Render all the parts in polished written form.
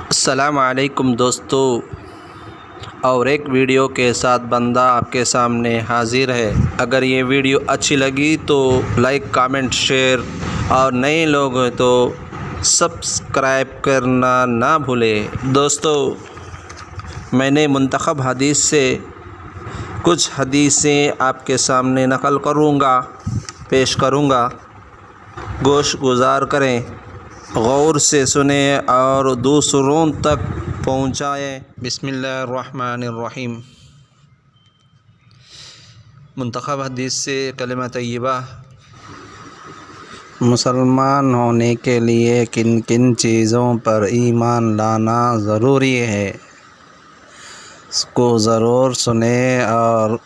السلام علیکم دوستو، اور ایک ویڈیو کے ساتھ بندہ آپ کے سامنے حاضر ہے۔ اگر یہ ویڈیو اچھی لگی تو لائک، کامنٹ، شیئر، اور نئے لوگ ہیں تو سبسکرائب کرنا نہ بھولیں۔ دوستو، میں نے منتخب حدیث سے کچھ حدیثیں آپ کے سامنے نقل پیش کروں گا۔ گوش گزار کریں، غور سے سنیں اور دوسروں تک پہنچائیں۔ بسم اللہ الرحمن الرحیم۔ منتخب حدیث سے کلمہ طیبہ۔ مسلمان ہونے کے لیے کن کن چیزوں پر ایمان لانا ضروری ہے، اس کو ضرور سنیں اور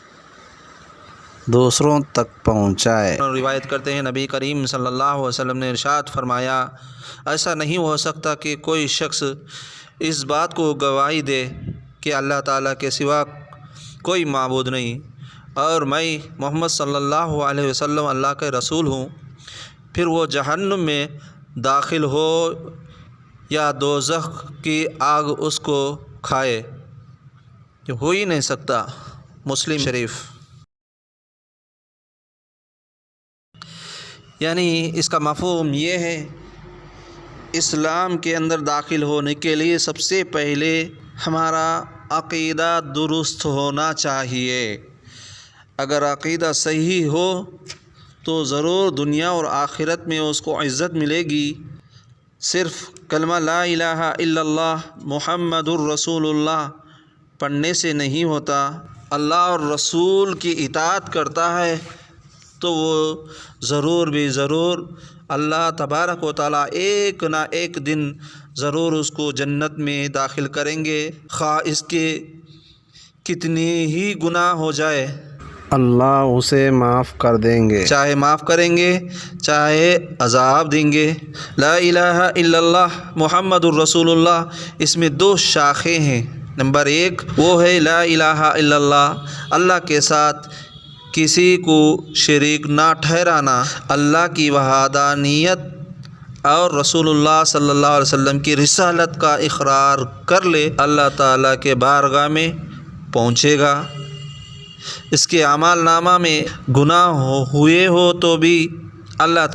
دوسروں تک پہنچائے۔ روایت کرتے ہیں، نبی کریم صلی اللہ علیہ وسلم نے ارشاد فرمایا، ایسا نہیں ہو سکتا کہ کوئی شخص اس بات کو گواہی دے کہ اللہ تعالیٰ کے سوا کوئی معبود نہیں اور میں محمد صلی اللہ علیہ وسلم اللہ کے رسول ہوں، پھر وہ جہنم میں داخل ہو یا دوزخ کی آگ اس کو کھائے۔ یہ ہو ہی نہیں سکتا۔ مسلم شریف۔ یعنی اس کا مفہوم یہ ہے، اسلام کے اندر داخل ہونے کے لیے سب سے پہلے ہمارا عقیدہ درست ہونا چاہیے۔ اگر عقیدہ صحیح ہو تو ضرور دنیا اور آخرت میں اس کو عزت ملے گی۔ صرف کلمہ لا الہ الا اللہ محمد الرسول اللہ پڑھنے سے نہیں ہوتا۔ اللہ اور رسول کی اطاعت کرتا ہے تو وہ ضرور بھی ضرور اللہ تبارک و تعالیٰ ایک نہ ایک دن ضرور اس کو جنت میں داخل کریں گے، خواہ اس کے کتنے ہی گناہ ہو جائے، اللہ اسے معاف کر دیں گے۔ چاہے معاف کریں گے، چاہے عذاب دیں گے۔ لا الہ الا اللہ محمد الرسول اللہ، اس میں دو شاخیں ہیں۔ نمبر ایک وہ ہے لا الہ الا اللہ کے ساتھ کسی کو شریک نہ ٹھہرانا، اللہ کی وحدانیت اور رسول اللہ صلی اللہ علیہ وسلم کی رسالت کا اقرار کر لے، اللہ تعالیٰ کے بارگاہ میں پہنچے گا۔ اس کے اعمال نامہ میں گناہ ہوئے ہو تو بھی اللہ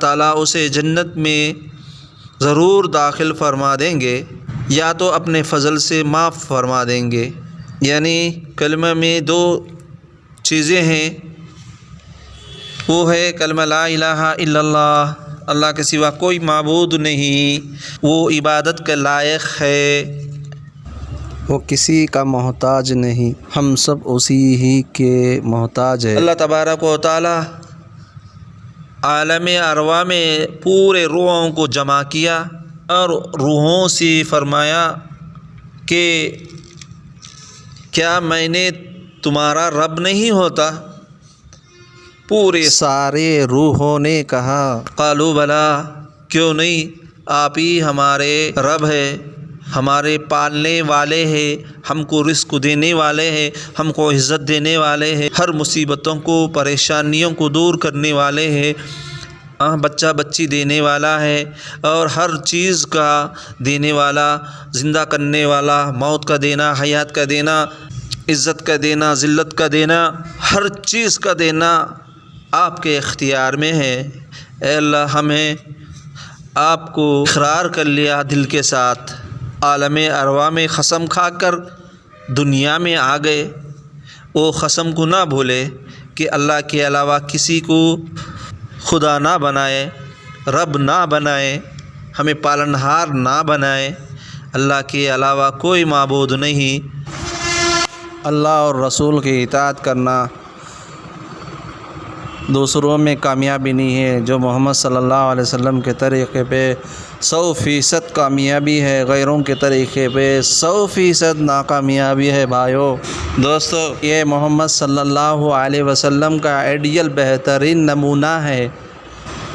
تعالیٰ اسے جنت میں ضرور داخل فرما دیں گے، یا تو اپنے فضل سے معاف فرما دیں گے۔ یعنی کلمہ میں دو چیزیں ہیں، وہ ہے کلمہ لا الہ الا اللہ، اللہ کے سوا کوئی معبود نہیں، وہ عبادت کے لائق ہے، وہ کسی کا محتاج نہیں، ہم سب اسی ہی کے محتاج ہیں۔ اللہ تبارک و تعالی عالم ارواح میں پورے روحوں کو جمع کیا اور روحوں سے فرمایا کہ کیا میں نے تمہارا رب نہیں ہوتا؟ پورے سارے روحوں نے کہا قالوا بلا، کیوں نہیں، آپ ہی ہمارے رب ہے، ہمارے پالنے والے ہیں، ہم کو رزق دینے والے ہیں، ہم کو عزت دینے والے ہیں، ہر مصیبتوں کو پریشانیوں کو دور کرنے والے ہیں، بچہ بچی دینے والا ہے، اور ہر چیز کا دینے والا، زندہ کرنے والا، موت کا دینا، حیات کا دینا، عزت کا دینا، ذلت کا دینا، ہر چیز کا دینا آپ کے اختیار میں ہے۔ اے اللہ، ہمیں آپ کو اقرار کر لیا دل کے ساتھ، عالم ارواح میں قسم کھا کر دنیا میں آ گئے، وہ قسم کو نہ بھولے کہ اللہ کے علاوہ کسی کو خدا نہ بنائے، رب نہ بنائے، ہمیں پالنہار نہ بنائے، اللہ کے علاوہ کوئی معبود نہیں۔ اللہ اور رسول کی اطاعت کرنا دوسروں میں کامیابی نہیں ہے۔ جو محمد صلی اللہ علیہ وسلم کے طریقے پہ 100% کامیابی ہے، غیروں کے طریقے پہ 100% ناکامیابی ہے۔ بھائیو دوستو، یہ محمد صلی اللہ علیہ وسلم کا آئیڈیل بہترین نمونہ ہے۔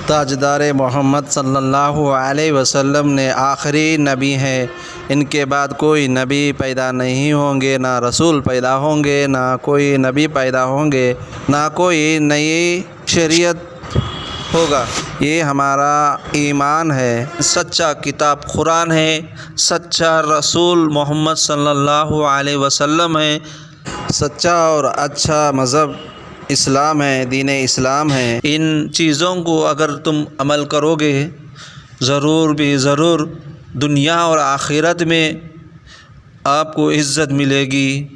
تاجدار محمد صلی اللہ علیہ وسلم نے آخری نبی ہیں، ان کے بعد کوئی نبی پیدا نہیں ہوں گے، نہ رسول پیدا ہوں گے، نہ کوئی نبی پیدا ہوں گے، نہ کوئی نئی شریعت ہوگا۔ یہ ہمارا ایمان ہے۔ سچا کتاب قرآن ہے، سچا رسول محمد صلی اللہ علیہ وسلم ہے، سچا اور اچھا مذہب اسلام ہے، دین اسلام ہے۔ ان چیزوں کو اگر تم عمل کرو گے ضرور بھی ضرور دنیا اور آخرت میں آپ کو عزت ملے گی۔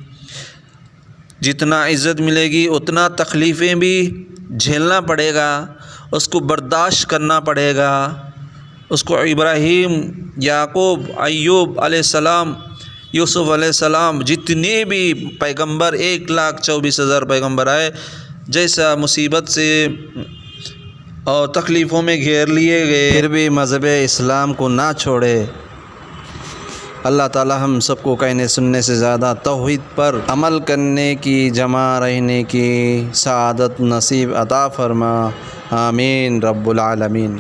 جتنا عزت ملے گی اتنا تکلیفیں بھی جھیلنا پڑے گا، اس کو برداشت کرنا پڑے گا۔ اس کو ابراہیم، یعقوب، ایوب علیہ السلام، یوسف علیہ السلام، جتنے بھی پیغمبر 1,24,000 پیغمبر آئے، جیسا مصیبت سے اور تکلیفوں میں گھیر لیے گئے، پھر بھی مذہب اسلام کو نہ چھوڑے۔ اللہ تعالی ہم سب کو کہنے سننے سے زیادہ توحید پر عمل کرنے کی، جمع رہنے کی سعادت نصیب عطا فرما، آمین رب العالمین۔